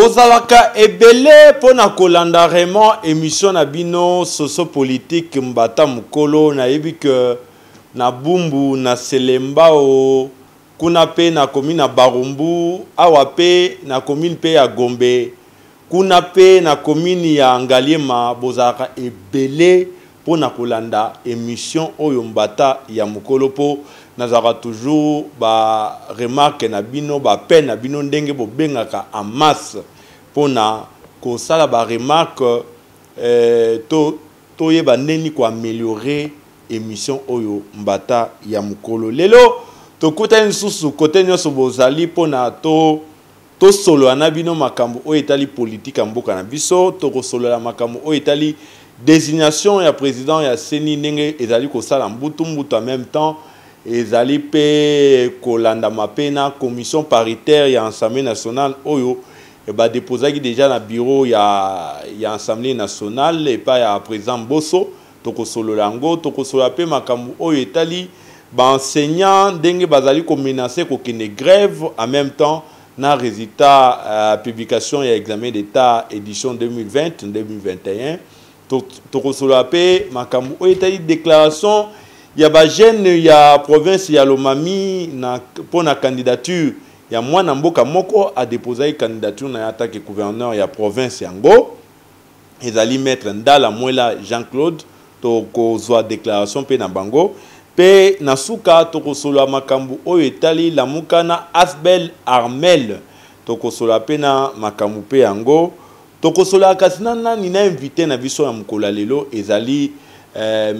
Bozalaka ebele pona kolanda vraiment émission na bino socio-politique mbata mukolo na yebike na bumbu na selemba o kuna pe na commune na Barumbu awa pe na commune pe ya Gombe kuna pe na commune ya Ngaliema bozalaka ebele pona kolanda émission oyo mbata ya mukolo po nazara toujours ba remarque na bino ba peine na bino ndenge bo bengaka en masse pona ko sala ba remarque to yeba neni ko améliorer émission oyo mbata ya mukolo lelo to kota nsusu kote nyoso bozali pona to solo na bino makambo o etali politique mboka na biso to ko solo la makambo o etali désignation ya président ya seni ndenge ezali ko sala mbutu en même temps ezali pe kolanda mapena commission paritaire ya Assemblée nationale oyo ba déposaki déjà na bureau ya Assemblée nationale et pas ya président Bosso toko solo lango toko solo pe makambu oyo etali ba enseignant ndenge bazali ko menacer ko kene grève en même temps na résultat publication ya examen d'état édition 2020-2021 toko solo pe makambu oyo etali déclaration ya ba jeune ya province ya Lomami na pona candidature ya mwana mboka moko a déposé candidature na attaque gouverneur ya province yango ezali maître Ndala Mwela Jean-Claude to kozwa déclaration pe na bango pe na suka to kosola makambu oyo etali la mukana Asbel Armel to kosola pe na makambu pe yango to kosola kasina nani na invité na biso ya mukola lelo ezali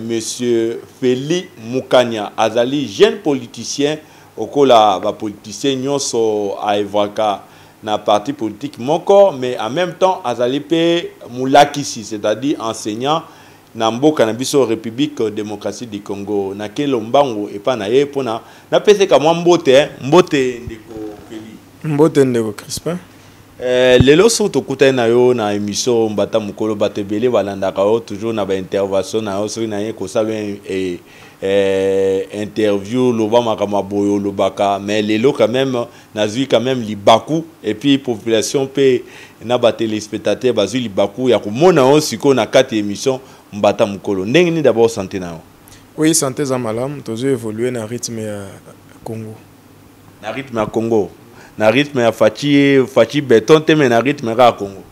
Monsieur Félix Mukanya azali jeune politicien okola ba politicien nyonso a evaka na parti politique moko mais en même temps azali pe mulakisi c'est-à-dire enseignant na mboka na biso République démocratique du Congo na kelo mbango epa na ye pona na pese ka mbote ndeko Félix mbote ndeko Crispin lelo soto kuta na yo na émission mbata mukolo batebele balandaka yo toujours na ba intervention na yo so na ye ko sala interview loba makama boyo lobaka mais lelo quand même nazui quand même libaku et puis population pe na ba téléspectateurs bazui libaku ya ko mona on siko na kati émission mbata mukolo ndenge ni d'abord santé na yo. Oui, santé za malam tozo évoluer na rythme ya Congo. Na rythme ya Congo. Na rythme ya Fachi béton te mais na rythme ya Congo.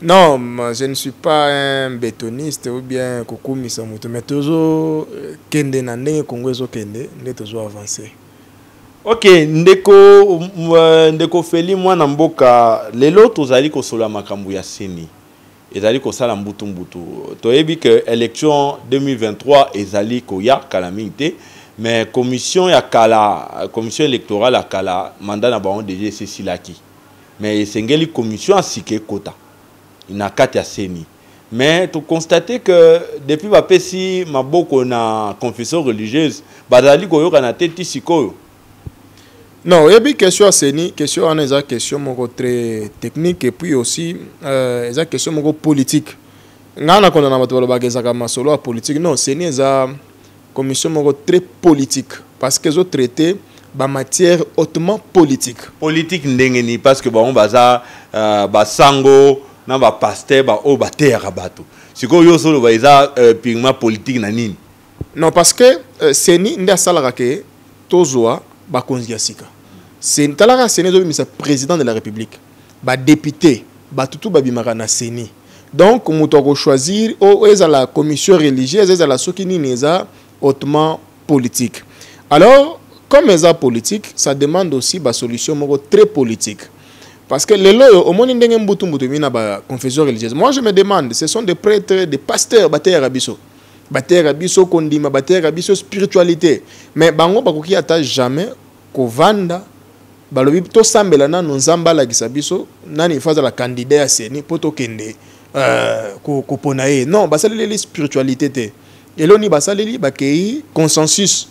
Non, je ne suis pas un bétoniste ou bien Kokumi Samuto, mais toujours kende na ndenge Congo ezo kende, ndé toujours avancer. OK, ndeko Feli mwana mboka lelo tozali ko sola makambu ya seni. Ezali ko sala mbutu. Toyebi que élection 2023 ezali ko ya calamité. Mais commission électorale à Kala, mandat na baron déjà c'est silaki. Mais sengeli commission a sike kota. Il n'a qu'à seni. Mais tu constater que depuis ba pesi maboko na confession religieuse, bazali ko yoka na teti sikoyo. Non, il y a une question à seni, question en eza question moko très technique et puis aussi eza question moko politique. Ngana kona na bato balobaka ka masolo politique. Non, seni eza commission très politique parce que ont traité ba matière hautement politique. Politique ndengeni parce que bon baza basango na ba pasteur ba o batera bato. Siko yo solo ba eza pigment politique na nini? Non parce que seni nda salaka ke tozwa ba konzi sika. C'est talaka seni zo bimisa président de la République, ba député, ba tutu ba bimaka na seni. Donc muto ko choisir o eza la commission religieuse eza la soki nini eza hautement politique. Alors, comme les arts politiques, ça demande aussi une solution très politique. Parce que les lois, au moins, la confession religieuse. Moi, je me demande, ce sont des prêtres, des pasteurs, bataille arabiso. Bataille arabiso, kondima, bataille arabiso, spiritualité. Mais, bango, bakoki ata jamais, ko vanda, balobi, to sambelana, non zambala gisabiso, nani faza la candidat à seni, poto kende, ko ponaye. Non, basali les spiritualité. Et là, on a un consensus.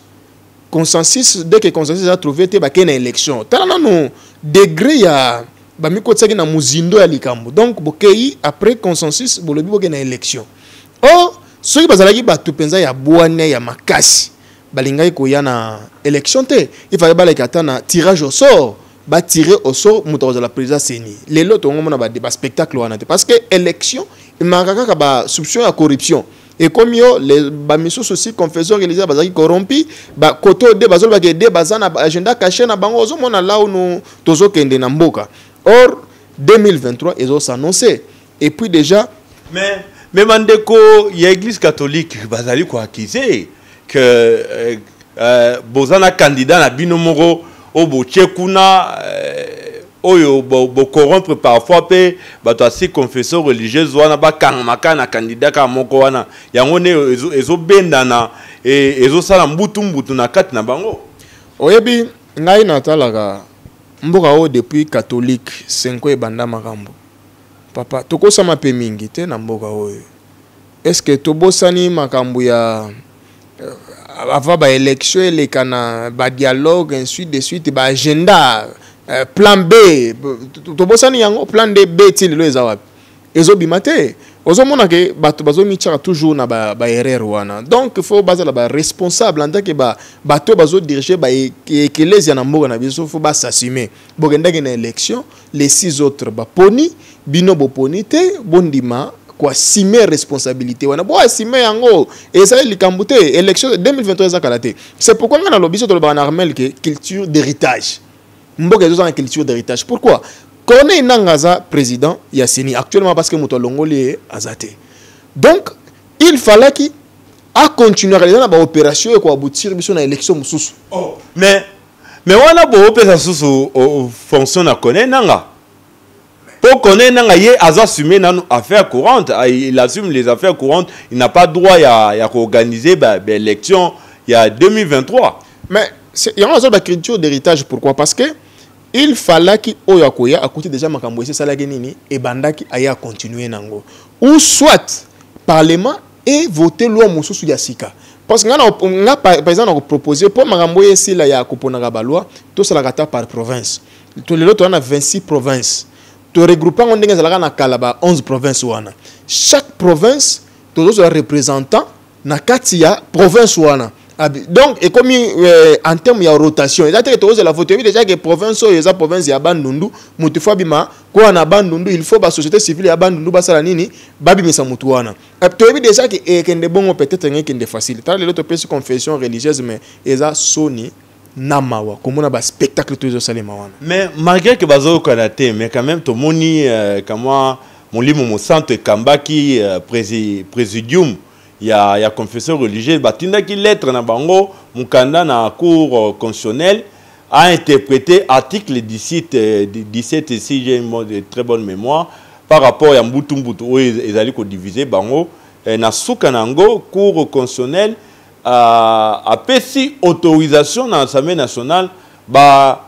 Consensus, dès que le consensus a trouvé, il y a une élection. Il y a un degré, il y a un muzindo ya likambo. Donc, après consensus, il y a une élection. Or, ceux qui ont fait un boane, ya makasi, il y a une élection. Il fallait un tirage au sort. ba tirer au sort muto la présidence CENI les lots on a ba spectacle wana parce que élection il manque ka ba soupçon à corruption et comme yo les ba misos aussi confesseurs religieux bazaki corrompu ba koto de bazol ba ke de bazana agenda caché na bango ozo mona là où nous tozo kende na mboka. Or 2023 ils ont annoncé et puis déjà mais mandeko il y a église catholique bazali ko accuser que bozana candidat na binomoro au bochekuna oyo bo corrompre parfois pe bato asi confesseur religieuse wana ba kangmaka na candidat ka moko wana yango ne ezo bendana ezo sala mbutu na kati na bango oyebi ngai natalaka mboka o depuis catholique 5 e banda makambo papa tokosama pe mingi te na mboka oyo est-ce que tobosani makambo ya avant ba élection les kana ba dialogue ensuite de suite ba agenda plan B tobosani yango plan D B ti lelo eza wapi ezo bimate ozo mona ke bato bazo michaka toujours na ba erreur wana donc il faut baza la ba responsable en tant que bato bazo diriger ba ecclesia na mboka na biso faut ba s'assumer bokendaki na élection les 6 autres ba poni bino bo poni te bondima quoi simer responsabilité wana bo simer yango et ça likambu te élection 2023 za kalate c'est pourquoi ngana lobiso to ba na armel que culture d'héritage mboka ezo na culture d'héritage pourquoi Kone Nangaza président Yassini actuellement parce que Mouto Longoli azate. Donc il fallait qu'il a continué à réaliser l'opération et qu'on aboutir sur l'élection mususu. Oh, mais on a beau opération sous fonction na Kone Nanga. Pour Kone Nanga y assumer nos affaires courantes, il assume les affaires courantes, il n'a pas droit à organiser l'élection il y a 2023. Mais il y a une culture d'héritage pourquoi parce que il fallait qu'il oyakoya à côté déjà makambo c'est ça la genini et bandaki aya continuer nango ou soit parlement et voter loi mususu ya sika parce que nga par exemple on proposer pour makambo ici la ya kopona ba loi tout ça la gata par province tout le lot on a 26 provinces to regrouper on ndenge za na kala 11 provinces wana chaque province tous les représentants na kati ya province wana. Donc, et comme en termes de rotation, c'est-à-dire que la vote déjà que province ou province ya Bandundu, mutufa bima ko na Bandundu, il faut la société civile ya Bandundu basala nini, babi misa mutuana. Tu as déjà que kende bongo peut-être kende facile. T'as l'autre place confession religieuse mais eza soni namawa comme on a ba spectacle tous salima wana. Mais malgré que bazo kanaté, mais quand même to moni comme moi mon limo mon centre Kambaki présidium il y a confesseur religieux batinda qui lettre na bango mukanda na cour constitutionnelle a interprété article 17 si j'ai une très bonne mémoire par rapport à mbutu où ils allaient ko diviser bango na suka nango cour constitutionnelle a pesi autorisation dans l'Assemblée nationale ba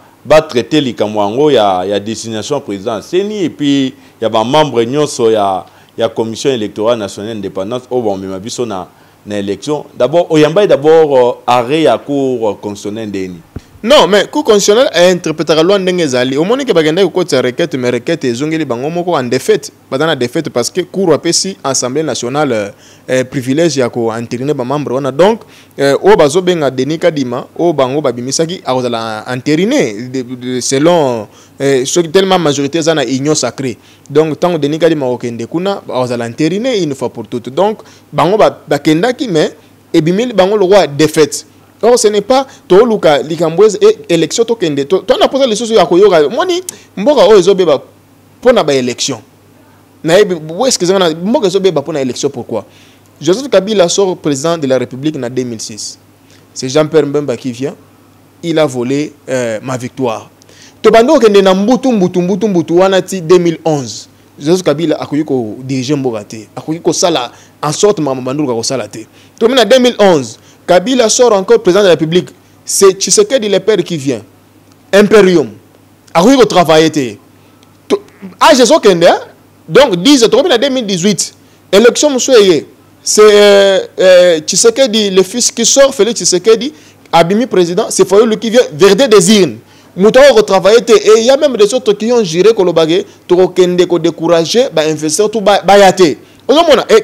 traiter likamwango il y a destination président CENI et puis il y a ba membre nyonso il y a commission électorale nationale indépendante au bon même biso na élection d'abord oyamba d'abord arrêt à cour constitutionnelle deni. Non mais cour constitutionnelle interprétera loi ndenge zali au moins que bagenda ko ta requête mais requête ezongeli bango moko en défaite badana défaite parce que cour apesi assemblée nationale privilège ya ko entériner ba membre wana donc o bazo benga Denis Kadima o bango babimisaki azala entériner selon ce qui tellement majorité zana union sacrée donc tant Denis Kadima okende kuna azala entériner une fois pour toutes donc bango bakendaki mais ebimeli bango le roi défaite. Or ce n'est pas to luka likambweze élection to kende to na posa les choses ya koyoka moni mboka o ezobeba pona ba élection na ebi est-ce que zana mboka ezobeba pona élection pourquoi Joseph Kabila sort président de la République en 2006 c'est Jean-Pierre Mbemba qui vient il a volé ma victoire to bando kende na mbutu wana ti 2011 Joseph Kabila akoyi ko diriger mboka te akoyi ko sala en sorte mama bandu ko sala te to mina 2011 Kabila sort encore président de la République. C'est Tshisekedi le père qui vient. Imperium. A eu travailler. Ah, je sais que donc 2018. Élection monsieur c'est Tshisekedi le fils qui sort Félix Tshisekedi Abimi président, c'est Fayoulou qui vient verder des urnes. Mouton retravailler et il y a même des autres qui ont géré Kolobagé pour qu'on décourager ba investir tout bayate. Et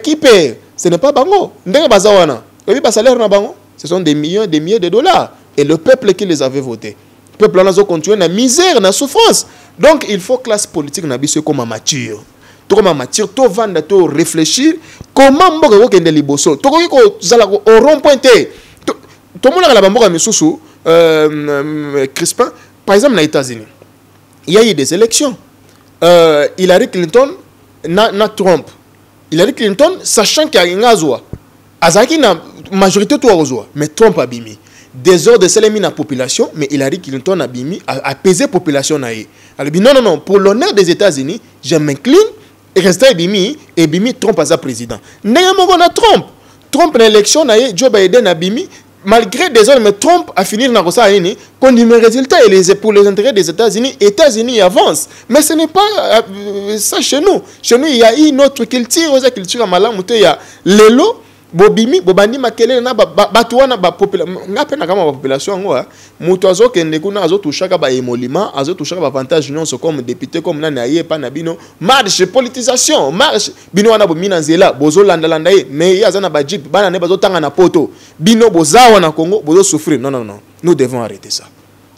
qui paye? Ce n'est pas bango. Ndenge bazawana. Et puis, salaire na bango, ce sont des millions de dollars. Et le peuple qui les avait votés. peuple a continué na misère, na souffrance. Donc il faut classe politique na biso comme mature. To comme mature, to vanda to réfléchir comment mboka ko kende liboso. To ko zala au rond-point té. To mona la mboka misusu Crispin par exemple aux États-Unis. Il y a eu des élections. Hillary Clinton na Trump. Hillary Clinton sachant qu'il y a une azwa. Azaki na majorité to azwa, mais Trump a bimi. Désordre de celle la population, mais Hillary Clinton a bimi a pesé population na ye. Elle dit non, pour l'honneur des États-Unis, je m'incline et rester bimi et bimi Trump à sa président. Néanmoins on a Trump na élection na ye, Joe Biden a bimi malgré des hommes, mais Trump a fini dans ça qu'on dit mes résultats et pour les intérêts des États-Unis avancent. Mais ce n'est pas ça chez nous. Chez nous, il y a une autre culture, une culture à Malam, il y a l'élo. Bobimi bobandi makele na batuana ba population ngape na kama population ngwa mutu azokende kuna azotushaka ba emolima azotushaka ba avantage nyonso comme député comme nani aye pa na bino marche politisation marche bino wana bomina nzela bozo landa ye mais yazana ba jeep bana ne bazotanga na poto bino bozawa na Congo bozo souffrir non nous devons arrêter ça.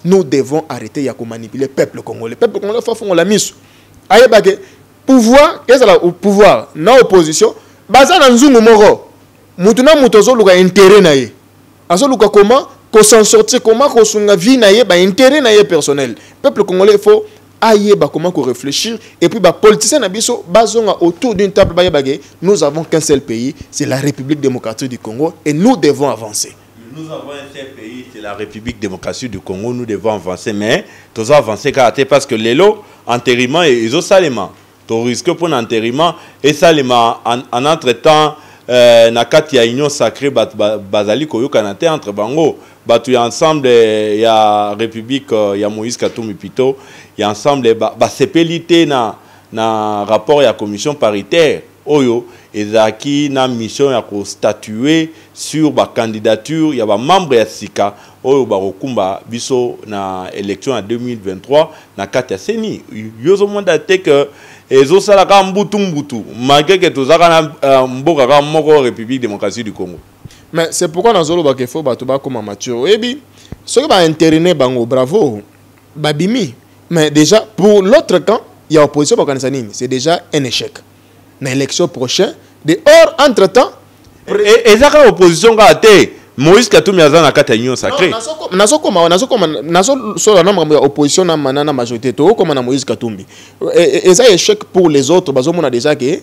Nous devons arrêter ya ko manipuler peuple congolais faut font la mise aye ba ke pouvoir qu'est-ce là au pouvoir na opposition bazana nzungu moko Mutuna mutozo luka intérêt na ye. Azo luka comment qu'on s'en sortir, comment qu'on sunga vie na ye, ba intérêt na ye personnel. Peuple congolais faut aille ba comment qu'on réfléchir et puis ba politicien na biso bazonga autour d'une table ba yebage. Nous avons qu'un seul pays, c'est la République démocratique du Congo et nous devons avancer. Nous avons un seul pays, c'est la République démocratique du Congo, nous devons avancer mais tous avancer parce que les lots enterrement et ils ont salement. Tu risques pour l'enterrement et salement en entre-temps na kati ya union sacrée bazali koyoka na te entre bango batu ya ensemble ya république ya Moïse Katumbi Pito ya ensemble ba sepelité na rapport ya commission paritaire oyo ezaki na mission ya ko statuer sur ba candidature ya ba membre ya sika oyo ba kokumba biso na élection en 2023 na kati ya seni yozo monda te que ezo sala ka mbutu malgré que tozaka na mboka ka moko République démocratique du Congo. Mais c'est pourquoi dans zolo ba ke fo bato ba comme mature ebi ceux qui ba interiner bango bravo babimi mais déjà pour l'autre camp il y a opposition ba kanisa nini c'est déjà un échec na élection prochaine de or entre-temps et ça opposition ka te Moïse Katumbi azana kata union sacrée. Nazo sur la nombre opposition na manana majorité to comme na Moïse Katumbi. Et ça échec pour les autres bazo mona déjà que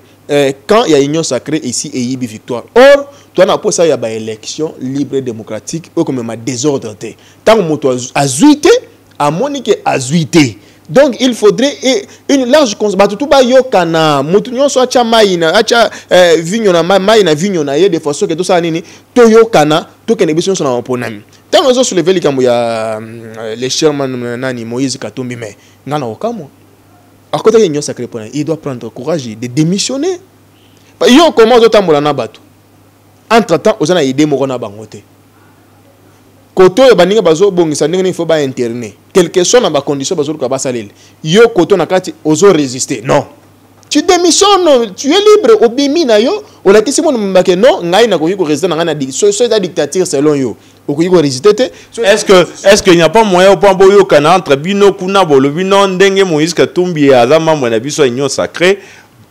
quand il y a union sacrée ici et yibi victoire. Or toi na pour ça il y a ba élection libre et démocratique ou comme ma désordre té. Tant moto azuité a monique azuité. Donc il faudrait une large conscience tout ba yokana mutu nyonso acha maina acha vinyo na maina vinyo na ye de façon que tout ça nini to yokana to kene biso na oponami tant ozo soulever likambo ya les chairman nani Moïse Katumbi mais ngana okamo à côté de sacré pona il doit prendre courage de démissionner yo comment otambola na bato entre temps ozana idée moko na bangote koto ya baninga bazo bongisa ndenge il faut ba interner quelque chose dans ba condition bazo ka basalele yo koto na kati ozo résister non tu démissionnes tu es libre obimi na yo o la kisi mo mbake non ngai na ko résister na ngana so da dictature selon yo o ko résister te est-ce qu'il n'y a pas moyen pour boyo kana entre bino kuna bolo bino ndenge Moïse Katumbi azama mo na biso union sacrée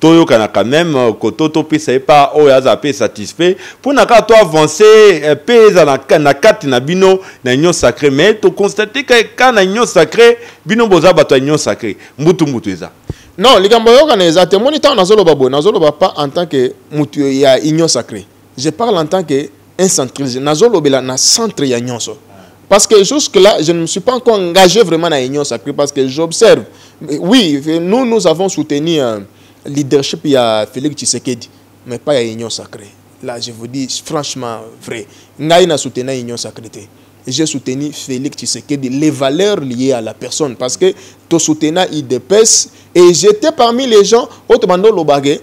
Toyo kana quand même koto to pesa pas o ya zapé satisfait pour na ka to avancer pesa na kati na bino na union sacrée mais to constater que quand na union sacrée bino boza bato union sacrée mbutu eza non likambo yo kana eza te moniteur na zolo babo na zolo pas en tant que mutu ya union sacrée je parle en tant que un centriste na zolo bela na centre ya nyonso parce que jusque là je ne me suis pas encore engagé vraiment na union sacrée parce que j'observe oui nous avons soutenu leadership il y a Félix Tshisekedi mais pas il y a union sacrée là je vous dis franchement vrai ngai na soutenu union sacrée j'ai soutenu Félix Tshisekedi les valeurs liées à la personne parce que to soutenu IDPS et j'étais parmi les gens autrement lobagé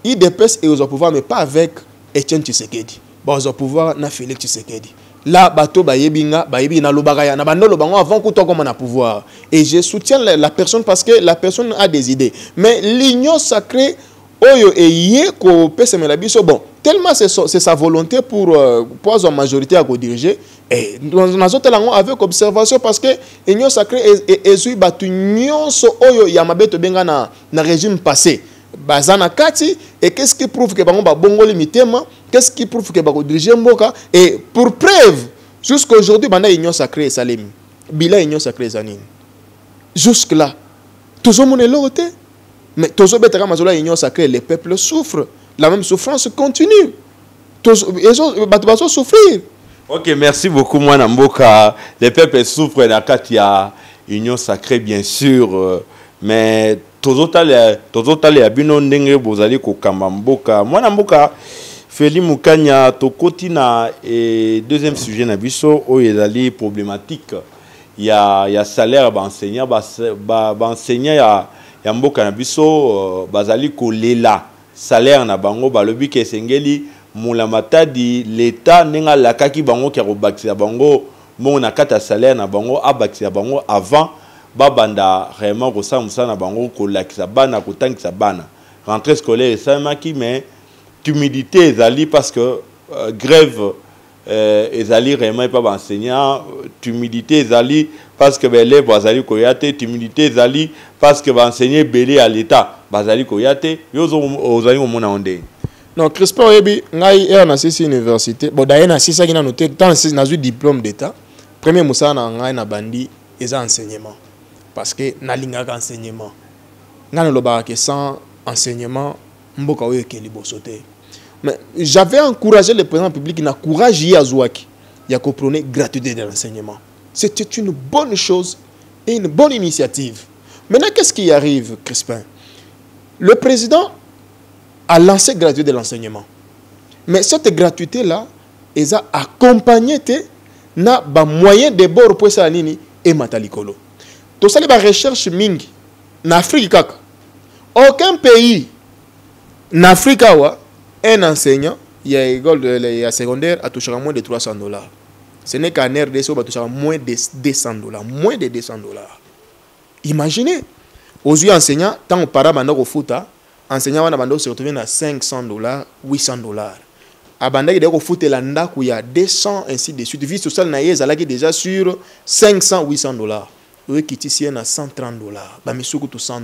IDPS et aux pouvoir mais pas avec Etienne Tshisekedi bon aux pouvoir na Félix Tshisekedi là bato bayebi na lobagaya na bandolo bango avant que toi comme na pouvoir et je soutiens la personne parce que la personne a des idées mais l'union sacrée oyo eye ko pese mela biso bon tellement c'est sa volonté pour avoir majorité à diriger. Et nous avons avec observation parce que l'Union sacrée est battu il y a na régime passé. Bazana Kati, et qu'est-ce qui prouve que Bango Bongo limité, qu'est-ce qui prouve que Bango dirige Mboka, et pour preuve, jusqu'à aujourd'hui, Banda Union sacrée Salim, Bila Union sacrée Zanine. Jusque là, toujours mon élote, mais toujours Betara Mazola Union sacrée, les peuples souffrent, la même souffrance continue. Ils ont souffrir. Ok, merci beaucoup, moi Mboka. Les peuples souffrent, et la Katia Union sacrée, bien sûr, mais tozotale ya bino ndenge bozali kokamba mboka mwana mboka Feli Mukanya tokoti na deuxième sujet na biso oyo ezali problématique ya salaire ba enseignant ba enseignant ya mboka na biso bazali kolela salaire na bango balobi ke sengeli mula matadi l'état nenga lakaki bango ki robakisa bango mo na kata salaire na bango abakisa bango avant babanda vraiment kosa musana bango ko lakisa bana ko tangisa bana rentrée scolaire ça maki mais timidité ezali parce que grève ezali vraiment pas enseignant timidité ezali parce que élèves bazali ko yate timidité ezali parce que enseigner belé à l'état bazali ko yate yozo ozali ko mona onde non Crispin Oyebi ngai na CC université bon d'ailleurs na CC qui na noté tant na diplôme d'état premier musana ngai na bandi eza enseignement. Parce que nalingaka enseignement. Ngana lobaka que sans enseignement, mboka oyo keli bosote. Mais j'avais encouragé le président public na courage ya Zouaki. Ya ko prôner gratuité de l'enseignement. C'était une bonne chose et une bonne initiative. Maintenant qu'est-ce qui arrive, Crispin? Le président a lancé gratuité de l'enseignement. Mais cette gratuité là, elle a accompagné na ba moyen de bord pour ça nini et matalikolo. Tout ça, les recherches ming en Afrique, aucun pays en Afrique, un enseignant, il y a école de secondaire, a touché moins de $300. Ce n'est qu'en RDC, on a touché moins de $200. Moins de $200. Imaginez, aux yeux enseignants, tant on parle maintenant au foot, enseignants on se retrouve à $500, $800. À banda qui au foot landa où il y a 200 ainsi de suite. Vie sociale naïe, elle déjà sur $500, $800. Oui, qui ici à $130. Bah, mais surtout $100.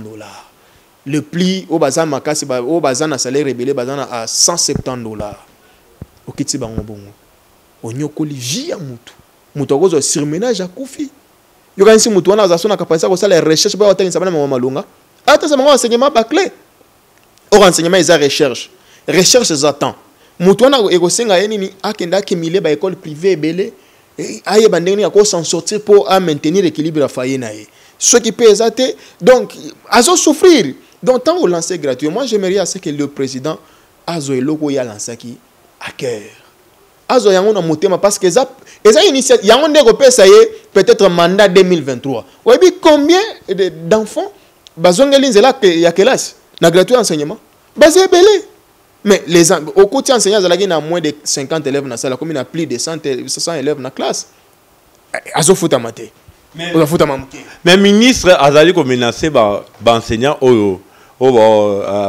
Le pli au bazar makasi, au bazar na salaire rebelle, bazar à $170. Au kiti bango bongo. Au nyoko li via mutu. Mutu agozo surmenage à koufi. Yo kanisi mutu wana za sona kapasa ko sala recherche ba watani sabana mama malunga. Ata sa bango enseignement baclé. Au renseignement ils a recherche. Recherche zatan. Mutu wana ego senga yeni ni akenda kemile ba école privée belé. Aye bandeni à quoi s'en sortir pour maintenir l'équilibre à faillir naïe. Ce qui peut exacter donc azo souffrir. Donc tant on lance gratuit. Moi j'aimerais à ce que le président azo eloko ya lancé qui à cœur. Azo yango na motema parce que ça initiative yango ndeko pesa ye peut-être mandat 2023. Ouais bi combien d'enfants bazongeli nzela ya classe na gratuit enseignement. Basé belé. Mais au côté enseignants, il y a moins de 50 élèves dans la salle, comme il y a plus de 100 élèves dans la classe. Azo futa maté. Mais ministre azali ko menacer ba enseignants oyo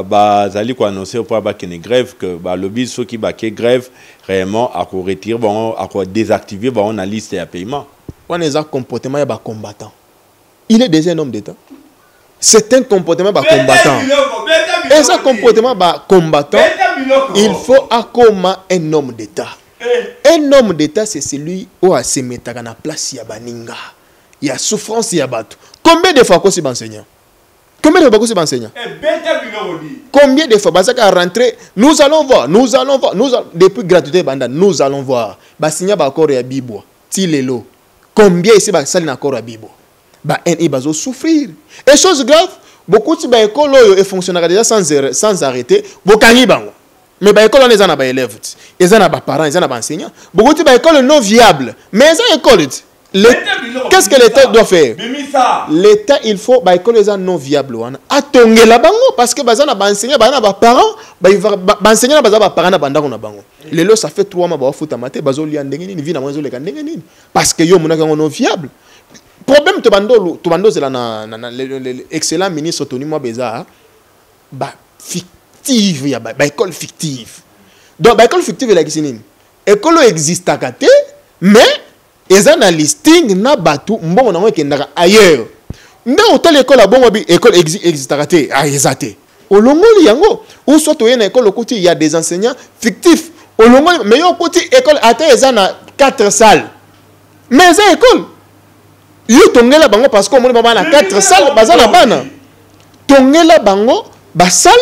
bazali ko annoncer pour ba kene grève que ba lobby ceux qui ba grève réellement à ko retirer bon à ko désactiver bon na liste ya paiement. On est un comportement ya ba combattant. Il est déjà un homme d'état. C'est un comportement ba combattant. Et ce comportement ba combattant, il faut accompagner un homme d'État. Un homme d'État, c'est celui qui a se mettre à la place ya baninga. Il y a souffrance ya bato. Combien de fois c'est enseignant? Combien de fois c'est enseignant? Combien de fois basaka rentrer? Nous allons voir. Depuis gratuité banda, nous allons voir. Basinya ba akor ya Bibo, Tilelo. Combien ici ba sali na akor ya Bibo? Ba NI bazo souffrir. Et chose grave, beaucoup de écoles fonctionnent déjà sans arrêter. Bokani bango. Mais les écoles ont des élèves, ils ont des parents, ils ont des enseignants. Beaucoup de écoles non viables. Mais les écoles, qu'est-ce que l'État doit faire? L'État, il faut les écoles non viables. Attendez la bango parce que les enseignants, les parents, les enseignants, les parents, les lots, ça fait 3 mois qu'ils font amater, ils ont lié parce que yo non viable. Problème to bando c'est l'excellent ministre Tony Mwabeza fictive ya ba école fictive Donc l'école fictive est la kisinin. École existe à côté, mais ils ont un listing na batu mbongo na ngwe kendaka ailleurs. Nda hôtel école a bongo bi école existe à côté, ah exacté. Au longoli yango, ou soit tu es une école au côté il y a des enseignants fictifs. Au longoli mais au côté école atteint ils ont 4 salles. Mais c'est école. Yo tongela bango parce que on a 4 salles bazana bana. Tongela bango ba salle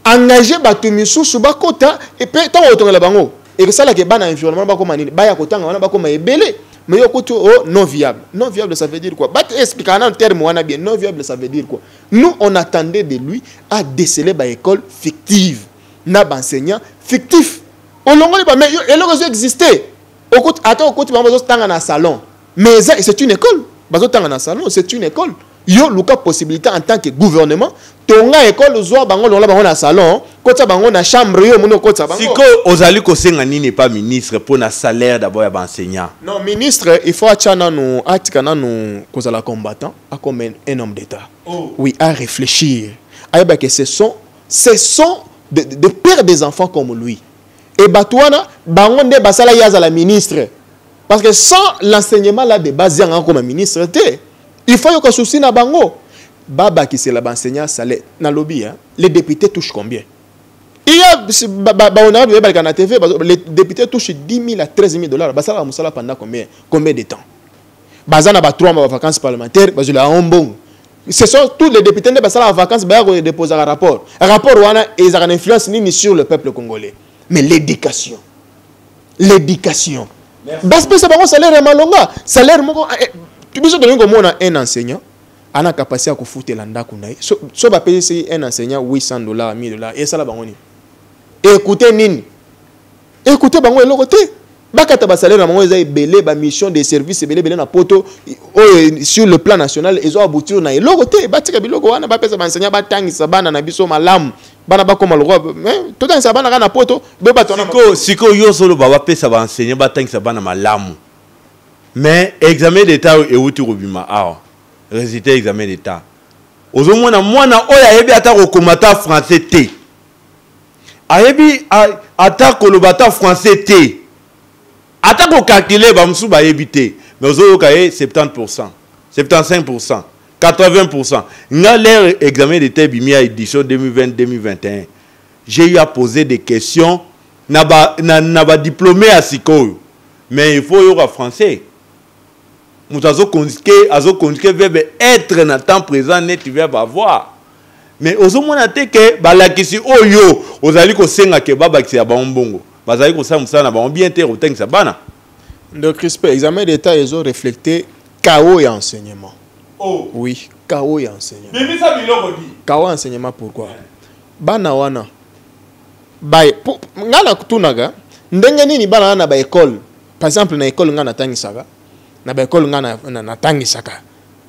engagé batu misusu ba kota et puis tant tongela bango. Et que ça là que bana environnement ba comme nini ba ya kotanga wana ba comme ebele mais yo koto oh, non viable. Non viable ça veut dire quoi? Ba expliquer en terme wana bien non viable ça veut dire quoi? Nous on attendait de lui à déceler ba école fictive. Na ba enseignant fictif. On longoli ba mais elle aurait existé. Au côté attends au côté ba bazo tanga na salon. Mais c'est une école. Bazo tanga na salon, c'est une école. Yo luka possibilité en tant que gouvernement tonga école zo bango longa bango na salon kota bango na chambre yo muno kota bango siko ozali ko senga nini pas ministre pour na salaire d'abord ya enseignant non ministre il faut achana no atikana no kozala combattant a comme un homme d'état oui à réfléchir ayeba que ce sont de pères des enfants comme lui et batouana bango nde basala yaza la ministre parce que sans l'enseignement là de base yanga comme ministre té il faut que souci na bango baba qui c'est la enseignant salaire na lobby hein les députés touchent combien il y a on a vu na TV les députés touchent 10 000 à 13 000 dollars basala musala pendant combien de temps bazana ba 3 mois de vacances parlementaires bazula ombong ce sont tous les députés de basala vacances ba déposer un rapport wana ils ont une influence ni sur le peuple congolais mais l'éducation parce que c'est bon salaire malonga salaire moko tu peux donner comme un enseignant a la capacité à foutre l'anda kunai so ba payer un enseignant $800 $1000 et ça la bangoni écoutez nini écoutez bango eloko te bakata ba salaire na bango eza belé ba mission de service belé na poto sur le plan national ils ont abouti na eloko te batika biloko wana ba pesa ba enseignant ba tangisa bana na biso malamu bana ba koma loko to tangisa bana na poto be batona siko yo solo ba pesa ba enseignant ba tangisa bana malamu mais examen d'état et outi robima ah résultat examen d'état ozomona mwana oya yebi ata ko komata français té ayebi ata ko lobata français té ata ko calculer ba musu ba yebi té mais ozoyoka 70% 75% 80% nga leur examen d'état bimia édition 2020-2021 j'ai eu à poser des questions na ba diplômé à sikoyo mais il faut yoka français Azo conjugué verbe être na temps présent net verbe avoir mais ozomona te ke balakisi oyo ozali ko senga ke baba ki ya bongo bazali ko sa musana ba bien te otengisa bana donc respect examen d'état ils ont reflété chaos et enseignement oui chaos et enseignement mais ça biloko di chaos enseignement pourquoi bana wana bay ngala kutunaga ndenge nini bana na ba école par exemple na école ngana tangisaka na ba école ngana na tangisaka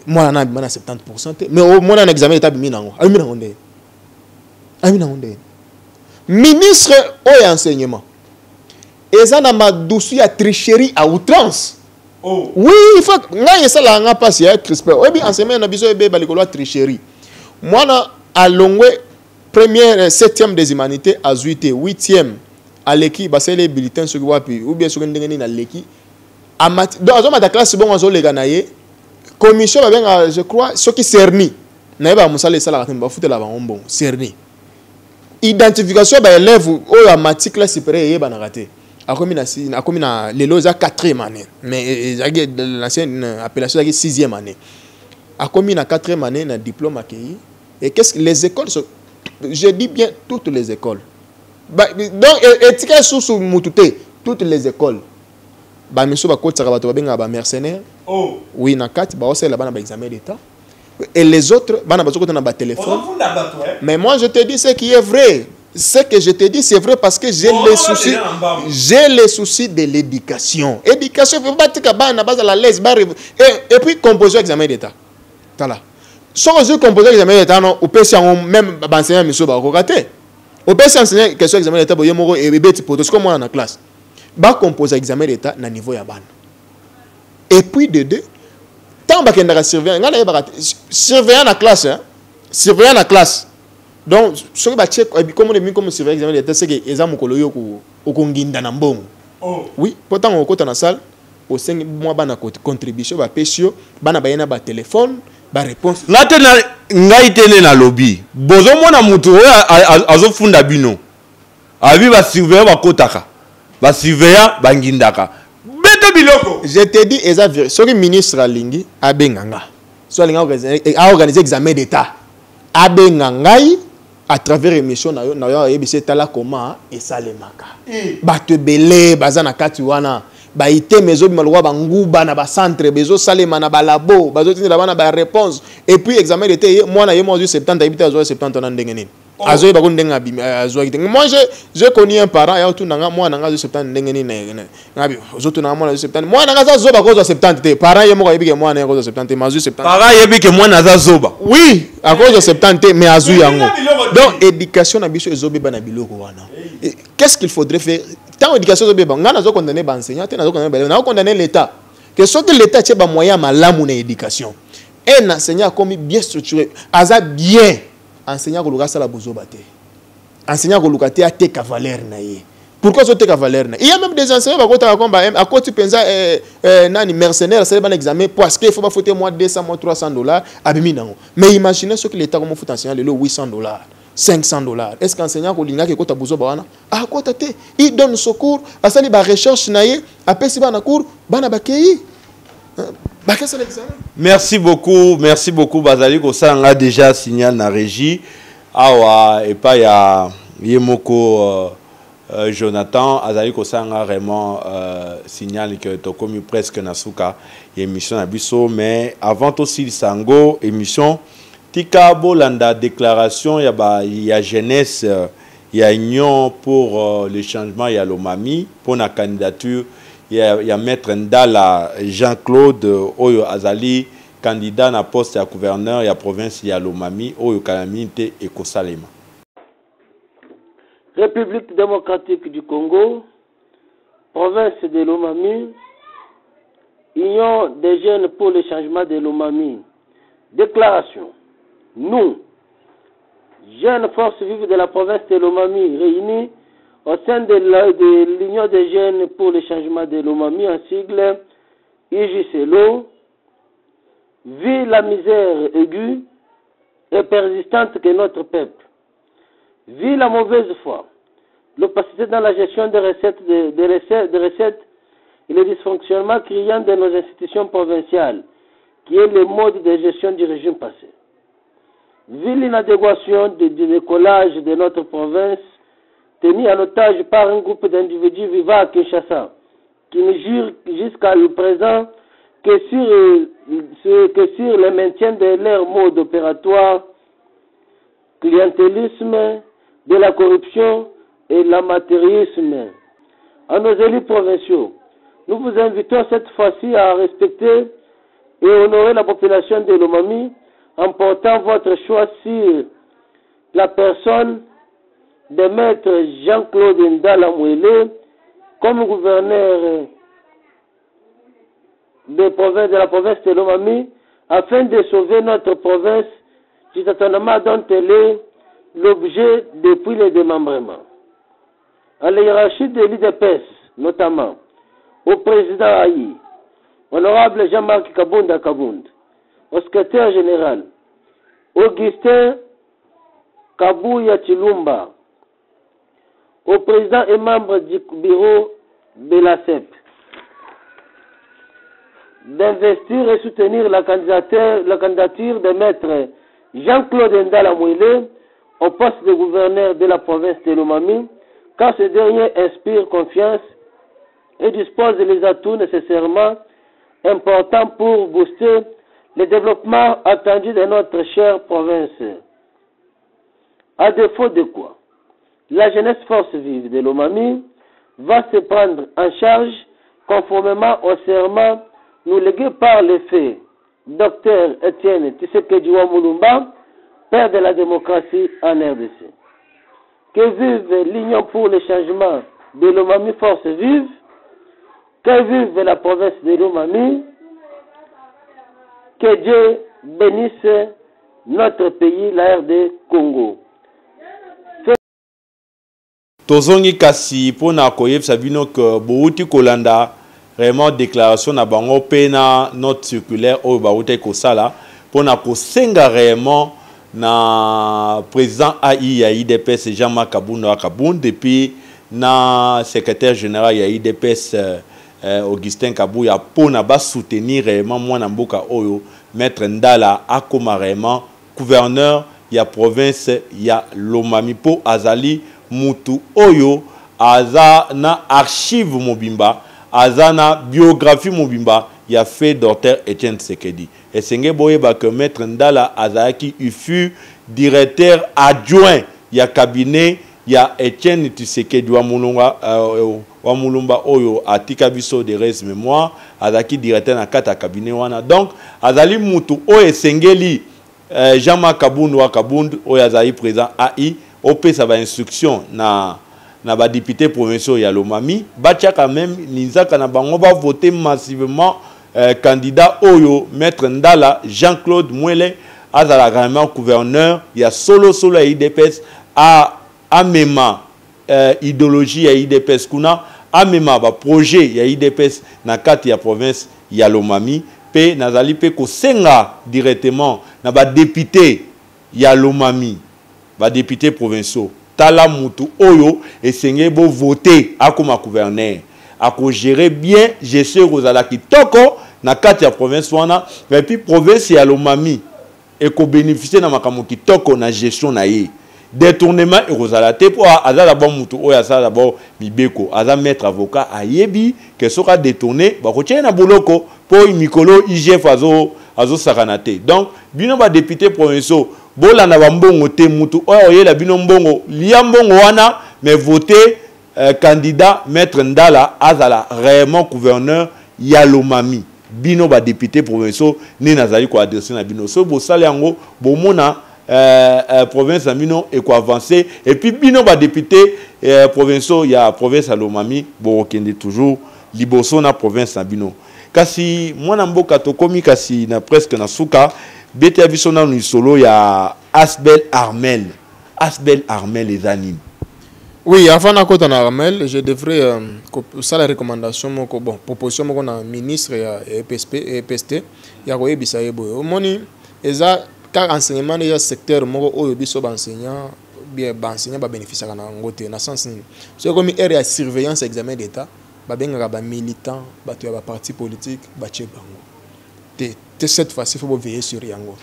moi na bana 70% mais au moins un examen d'état biminango amina onde ministre au enseignement eza na madusu ya tricherie à outrance oui il faut nga ça la nga passe ya crispé obi enseignement na biso ebe balikolo tricherie moi na alongwe première 7e des humanités à 8e à l'équipe ba c'est les bulletins sur wapi ou bien sur ndenge na l'équipe donc azoma ta classe bon azo lega naye commission ba benga je crois ce qui cerni na ba musala sala ka ba futela ba mbongo cerni identification ba élève o ya mati classe supérieure yeba na raté akomi na lelo za 4e année mais l'ancienne appellation est 6e année akomi na 4e année na diplôme accueilli et qu'est-ce que les écoles je dis bien toutes les écoles donc étiquette sous mutute toutes les écoles ba miso ba kotaka bato ba benga ba mercenaires oui na 4 ba osela bana ba examen d'état et les autres bana ba zokota na ba téléphone mais moi je te dis ce qui est vrai ce que je te dis c'est vrai parce que j'ai les soucis de l'éducation faut batika bana baza la laisse et puis composer examen d'état tala so je composer examen d'état non ou peut même ba enseignant miso ba ko rater ou peut enseigner question examen d'état bo yemoko et beti poto comme moi na classe ba composer examen d'état na niveau ya bana et puis de deux tant ba kendaka surveillant ngala surveillant na classe hein surveillant na classe Donc, ce que comme on est mis comme c'est vrai examen d'État, c'est que les hommes au Conginda Nambong. Oui, pourtant on côté dans la salle, au 5 mois bana contribution, ba pécio, bana bayena ba téléphone, ba réponse. Natena ngai tene na lobby. Bozo mona mutu azo funda bino. Abi ba surveiller ba kotaka. Ba surveiller ba ngindaka. Bete biloko. Je te dis eza ce que ministre alingi abenganga. So alinga organiser examen d'État. Abengangai à travers émission na yo ebise tala comment et salemaka. Ba te belé bazana kati wana. Ba ité mezo bimalwa banguba na ba centre bezo salema na ba labo bazo tinda bana ba réponse et puis examen d'État moi na yemo 70 habité à 70 na ndenge nini. Azoy ba ko ndenga bi azoy te. Moi je connais un parent ya tout nanga moi nanga 70 ndenge nini ngabi ozoto na moi 70 moi nanga za zoba ko 70 te parent yemo ko yebike moi na ko 70 ma 70 parent yebike moi na za zoba oui à cause de 70 mais azu yango donc éducation na biso ezobe bana biloko wana qu'est-ce qu'il faudrait faire tant éducation ezobe ba ngana zo condamner ba enseignant te na zo condamner ba na condamner l'état que ce que l'état tient ba moyen malamu na éducation un enseignant comme bien structuré aza bien enseignant ko lukasa la bozo baté enseignant ko lukate a te cavalier na ye pourquoi so te cavalier na il y a même des enseignants ba kota komba à quoi tu penses nani mercenaire c'est ban examen parce que il faut pas foutre moi 200 moi 300 dollars abimi nango mais imaginez ce que l'état comme fout enseignant le 800 dollars 500 dollars est-ce qu'enseignant ko linga ke kota bozo ba wana a kota te il donne secours asali ba recherche na ye apesi ba na cours bana bakei. Merci beaucoup Bazali ko sanga déjà signal na régie awa et pas ya yemoko Jonathan azali ko sanga vraiment signal que to comme presque na suka émission na biso mais avant aussi sango émission tika bolanda déclaration ya jeunesse ya union pour le changement ya Lomami pour la candidature. Il y a maître Ndala Jean-Claude Oyo Azali candidat na poste à gouverneur ya province ya Lomami Oyo Kalamite et Kosalema. République démocratique du Congo, province de Lomami, Union des jeunes pour le changement de Lomami. Déclaration. Nous, jeunes forces vives de la province de Lomami, réunis au sein de l'Union des jeunes pour le changement de Lomami, en sigle UJCLO, vu la misère aiguë et persistante que notre peuple, vu la mauvaise foi, l'opacité dans la gestion des recettes, et le dysfonctionnement criant de nos institutions provinciales, qui est le mode de gestion du régime passé. Vu l'inadéquation du décollage de notre province, tenu en otage par un groupe d'individus vivant à Kinshasa, qui ne jure jusqu'à le présent que sur le maintien de leur mode opératoire, clientélisme, de la corruption et l'amateurisme. À nos élus provinciaux, nous vous invitons cette fois-ci à respecter et honorer la population de Lomami en portant votre choix sur la personne de maître Jean-Claude Ndala Mouele comme gouverneur de la province de Lomami afin de sauver notre province du tâtonnement dont elle est l'objet depuis le démembrement. À la hiérarchie de l'IDPS, notamment au président Aïe, honorable Jean-Marc Kabunda Kabound, au secrétaire général Augustin Kabouya Chilumba, au président et membre du bureau de la CEP, d'investir et soutenir la candidature de maître Jean-Claude Ndala Mouele au poste de gouverneur de la province de Lomami, car ce dernier inspire confiance et dispose des atouts nécessairement importants pour booster le développement attendu de notre chère province. À défaut de quoi, la jeunesse force vive de Lomami va se prendre en charge conformément au serment nous légué par le fait Dr Etienne Tshisekedi Mulumba, père de la démocratie en RDC. Que vive l'Union pour le changement de Lomami force vive, que vive la province de Lomami, que Dieu bénisse notre pays, la RD Congo. tozongi kasi pona koyeb sabino que bouti kolanda vraiment déclaration na bango pena note circulaire o bauté ko sala pona ko senga réellement na président AI ya IDPS Jean-Marc Kabund depuis na secrétaire général ya IDPS Augustin Kabouya pona ba soutenir réellement mwana mboka oyo maître Ndala akoma réellement gouverneur ya province ya Lomami po azali mutu oyo aza na archive mobimba aza na biographie mobimba ya fait docteur Etienne Tshisekedi et senge boye ba que maître Ndala azaki fut directeur adjoint ya cabinet ya Etienne Tshisekedi wa mulumba oyo atika biso de res mémoire azaki directeur na kata cabinet wana donc azali mutu oyo sengeli Jean-Marc Kabund oyo azali président AI opesa ba instruction na ba député provinciaux ya Lomami batia quand même ninzaka na bango ba voter massivement candidat oyo maître Ndala Jean-Claude Mwele azala vraiment gouverneur ya solo ya IDPS a mema idéologie ya IDPS kuna a mema ba projet ya IDPS na kati ya province ya Lomami pe nazali pe ko senga directement na ba député ya Lomami ba député provinciaux tala mutu oyo esengé bo voter akoma gouverneur ako gérer bien gestion kozala kitoko na kati ya province wana et puis province ya Lomami et ko bénéficier na makambo kitoko na gestion na ye détournement et kozala te po azala bon mutu oyo azala bon mibeko aza maître avocat ayebi que soka détourner ba ko na boloko po mikolo IGF azo sakanate donc bino ba député provinciaux bola na bambongo te mutu oyo yela bino mbongo lia mbongo wana mais voter candidat maître Ndala azala réellement gouverneur ya Lomami bino ba député provinciaux ni nazali ko adresser na bino so bo sala yango bo mona province ya bino et ko avancer et puis bino ba député provinciaux ya province ya Lomami bo kende toujours liboso na province ya bino kasi mwana mboka tokomi kasi na presque na suka bete ya biso na solo ya Asbel Armel les animes. Oui, avant de Armel, je devrais ça la recommandation bon proposition mon ministre et EPST ya ko yebisa yebo moni eza car enseignement ya secteur moko oyo biso ba enseignant bien ba enseignant ba bénéficier na ngote na sens ni so comme area surveillance examen d'état ba benga ba militant ba to ba parti politique ba tche bango cette fois-ci il faut veiller sur yango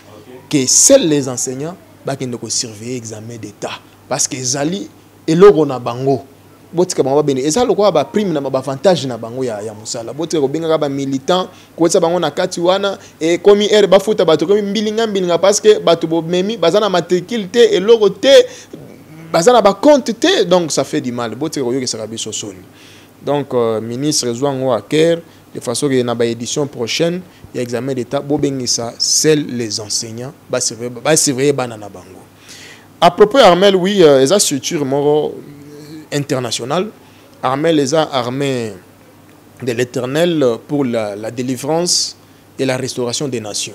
que seuls les enseignants ba kende ko surveiller examen d'état parce que zali eloko na bango botika bango bene ezalo kwa ba prime na ba avantage na bango ya musala botika ko benga ba militant ko tsa bango na kati wana et komi er ba futa bato komi mbilinga parce que bato bo memi bazana matricule te eloko te bazana ba compte te donc ça fait du mal botika ko yoke saka biso soni donc ministre Zouango Aker de façon que na ba édition prochaine il y a examen d'état bo bengisa seuls les enseignants ba surveiller bana na bango. À propos Armel, oui, les structures internationales, Armel les a armées de l'Éternel pour la délivrance et la restauration des nations.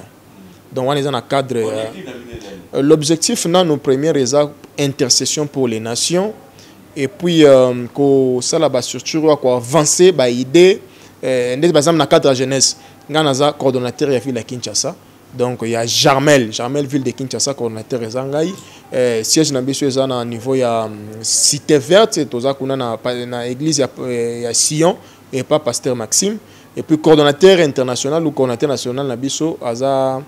Donc, on est dans un cadre. L'objectif, nos premières, est intercession pour les nations. Et puis, ça, la structure, avancer, idée, par exemple, dans le cadre de la jeunesse, on a un coordonnateur de la ville de Kinshasa. Donc il y a Jarmel ville de Kinshasa coordinateur ezangai siège na biso eza na niveau ya cité verte toza kuna na église ya Sion et pas pasteur Maxime et puis coordonnateur international ou coordonnateur national na biso aza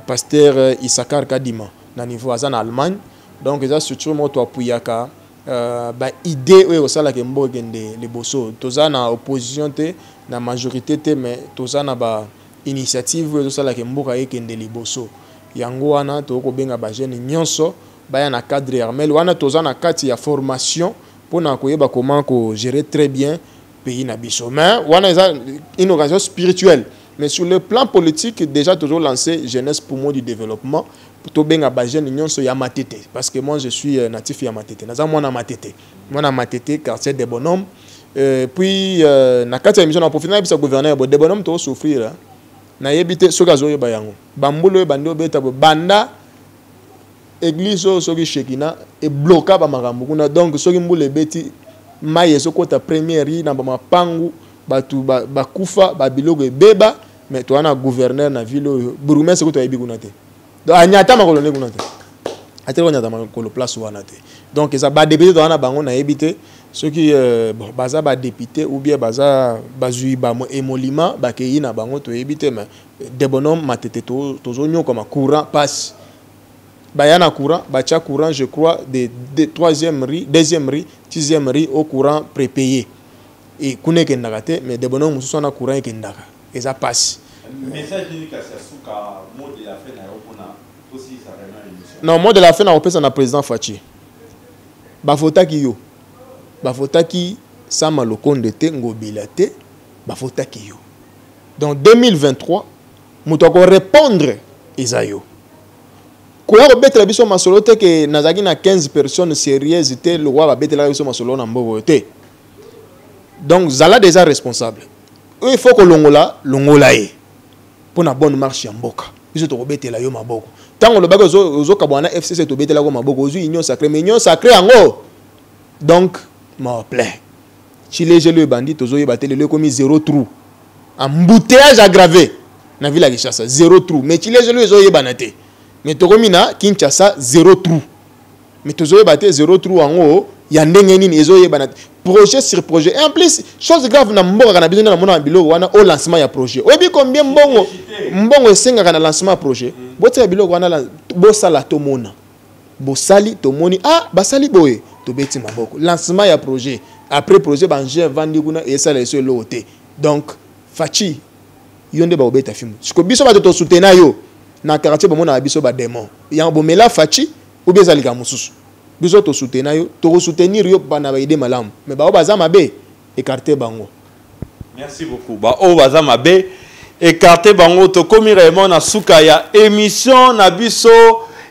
pasteur Isakar Kadima na niveau aza na Allemagne donc eza structure moto apuyaka ba idée oyo sala ke mbogende liboso toza na opposition te na majorité te mais toza na ba initiative ça la kemboka ekende liboso yango wana to ko benga ba jeune nyonso baya na cadre Armel wana toza na kati ya formation pona koyeba comment ko gérer très bien pays na biso mais wana eza une organisation spirituelle mais sur le plan politique déjà toujours lancé jeunesse pour moi du développement to benga ba jeune nyonso ya Matete parce que moi je suis natif ya Matete naza mwana Matete quartier des bonhommes puis na kati ya mission na profiter na bisa gouverneur des bonhommes to souffrir na yebite soka zo yeba yango bambulo bandi obeta banda église soki Shekina et bloqué ba makambo kuna donc soki mbule beti maye sokota première ri na ba mapangu batu ba kufa ba biloko ebeba mais to ana gouverneur na ville bourgmestre ko to yebi kuna te donc anyata makolo ne kuna te atelo nyata makolo place wana te donc ça ba député to ana bango na yebite ceux qui baza ba député ou bien baza bazui ba émoliment ba keyi na bango to yebite mais des bonhommes matete to zonyo comme courant passe bayana courant bacha courant je crois de troisième riz deuxième riz sixième riz au courant prépayé et kune ke ndakate mais des bonhommes mususu na courant ke ndaka et ça passe message ni kasasuka mot de la fin na yopona aussi ça vraiment émission non mot de la fin na opesa na président Fachi bafotaki yo bafotaki sama lokonde te ngobila te bafotaki yo donc 2023 muto ko répondre ezayo koya ko betela biso masolo te ke nazaki na 15 personnes sérieuses te le roi ba betela biso masolo na mbobo te donc zala déjà responsable il faut que longola e pour na bonne marche ya mboka biso to ko betela yo maboko tango lo bako zo kabwana FCC to betela ko maboko ozu union sacrée mais union sacrée yango donc m'en plaît chile le bandit tozo ye batele le komi 0 trou embouteillage aggravé na ville ya Kinshasa 0 trou mais chile le zo ye banate mais tokomina Kinshasa 0 trou mais tozo ye bate 0 trou yango ya ndenge nini ezo ye banate projet sur projet et en plus chose grave na mboka kana bizina na mona biloko wana au lancement ya projet obi combien mbongo esenga na lancement ya projet botia biloko wana bosala tomona bosali tomoni basali boye to beti maboko lancement ya projet après projet banje vandi kuna esala eso lote donc Fachi yonde ba obeta film siko biso ba to soutenir yo na quartier bomona biso ba démon ya bomela Fachi ou bien zalika mususu biso to soutenir yo to soutenir yo bana ba ide malamu mais ba obaza mabe écarter bango. Merci beaucoup ba obaza mabe écarter bango to komi vraiment na suka ya émission na biso.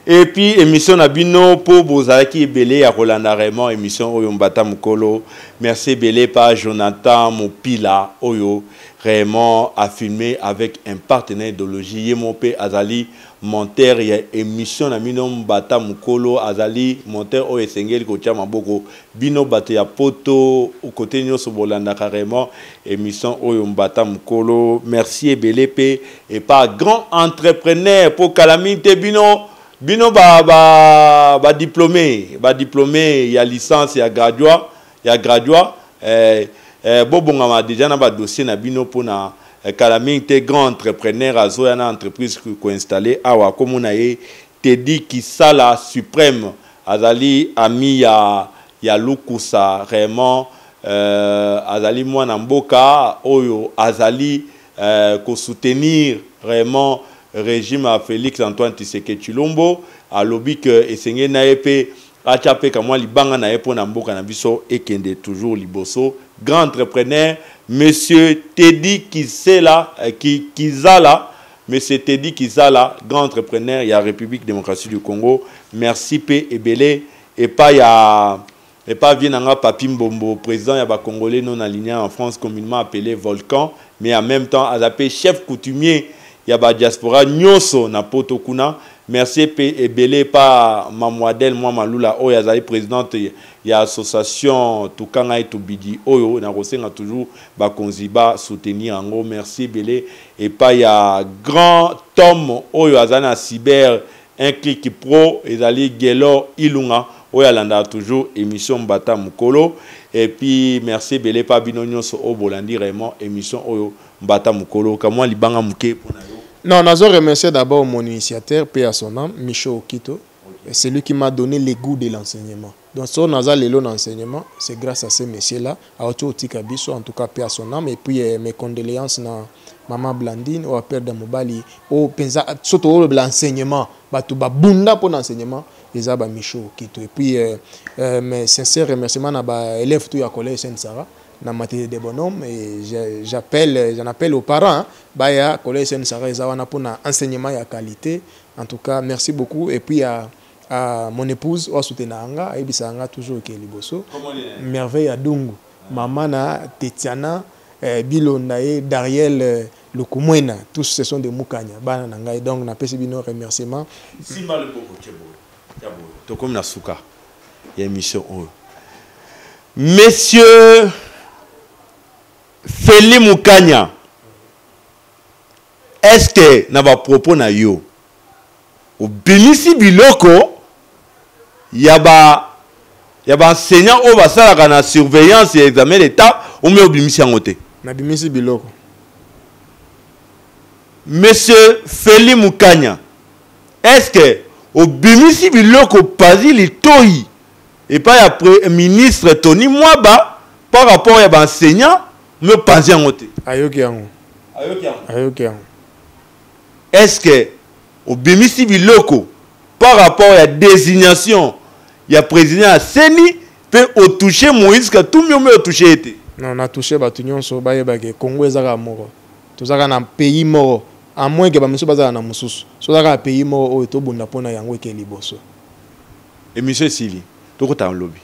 Et puis émission Nabino pour Bozaki Belé ya Rolanda Raymond émission Oyo Mbata Mukolo. Merci Belé par Jonathan Mopila Oyo Raymond a filmé avec un partenaire idéologie Yemope Azali monteur ya émission Nabino Mbata Mukolo Azali monteur Oyo Sengel Kocha Maboko Bino Bate ya Poto au côté Nyoso Bolanda Raymond émission Oyo Mbata Mukolo. Merci Belé P et par grand entrepreneur pour Calamité Bino diplômé, il y a licence, il y a graduat, Bobongama déjà na dossier na bino pour na Calamité grand entrepreneur azo ya na entreprise ko installé awa comme on a te dit qui ça la suprême azali ami ya Lukusa vraiment azali mwana mboka oyo azali ko soutenir vraiment régime à Félix Antoine Tshisekedi Tshilombo a lobby que esengé na epé achape kamwa libanga na epo na mboka na biso ekende toujours liboso grand entrepreneur monsieur Teddy Kizala monsieur Teddy Kizala grand entrepreneur ya République démocratique du Congo merci P ebele et pas Vienanga Papi Mbombo président ya ba congolais non alignés en France communément appelé Volcan mais en même temps azapé chef coutumier ya ba diaspora nyonso na poto kuna merci P ebele pa Mamwadel moi Malula oyo azali présidente ya association Tukanga et Tubidi oyo na kosenga toujours ba konziba soutenir ango merci ebele et pa ya grand Tom oyo azali na cyber un clic pro ezali Gelo Ilunga oyo alanda toujours émission Mbata Mukolo et puis merci ebele pa bino nyonso o bolandi vraiment émission oyo Mbata Mukolo kamwa libanga muke pona yo. Non, nous avons remercié d'abord mon initiateur, paix à son nom, Micho Okito. C'est lui qui m'a donné les goûts de l'enseignement. Donc, si on a l'enseignement, c'est grâce à ces messieurs-là, à Otiotika Biso, en tout cas, paix à son âme. Et puis, mes condoléances à Maman Blandine, au père de Mobali, au Penza, surtout l'enseignement, Batouba Bunda pour l'enseignement, les Abba Micho Okito. Et puis, mes sincères remerciements à l'élève tout à collège Saint-Sarah. Dans matière des bonhommes et j'en appelle aux parents baya collège Saint-Sarah zawana pour un enseignement de qualité. En tout cas merci beaucoup et puis à mon épouse au soutenanga et bisanga toujours ke liboso merveille à Dungu maman na Tetiana Bilondae Dariel Lukumwena tous ce sont des Mukanya bana nanga donc na pesi bino remerciement Simba le Boko Chebo to comme na suka ya émission Monsieur Feli Mukanya, est-ce que na ba propos na yo au bimisi biloko yaba enseignant au basala na surveillance et examen d'état ou me bimisi ngote na bimisi biloko? Monsieur Feli Mukanya, est-ce que au bimisi biloko pazi litoi et pas après ministre Tony Mwaba par rapport à enseignant me pazi ngote ayoki yango? Est-ce que au bimisi biloko par rapport à la désignation il y a président à Seni peut au toucher Moïse que tout mieux au toucher été? Non, on a touché Batunion sur Bayebake, Congo ezaka moro. Tozaka na pays moro. À moins que monsieur bazala na mususu. Sozaka na pays moro o to bunda pona yango ke liboso. Et monsieur Sili, to ko ta lobby.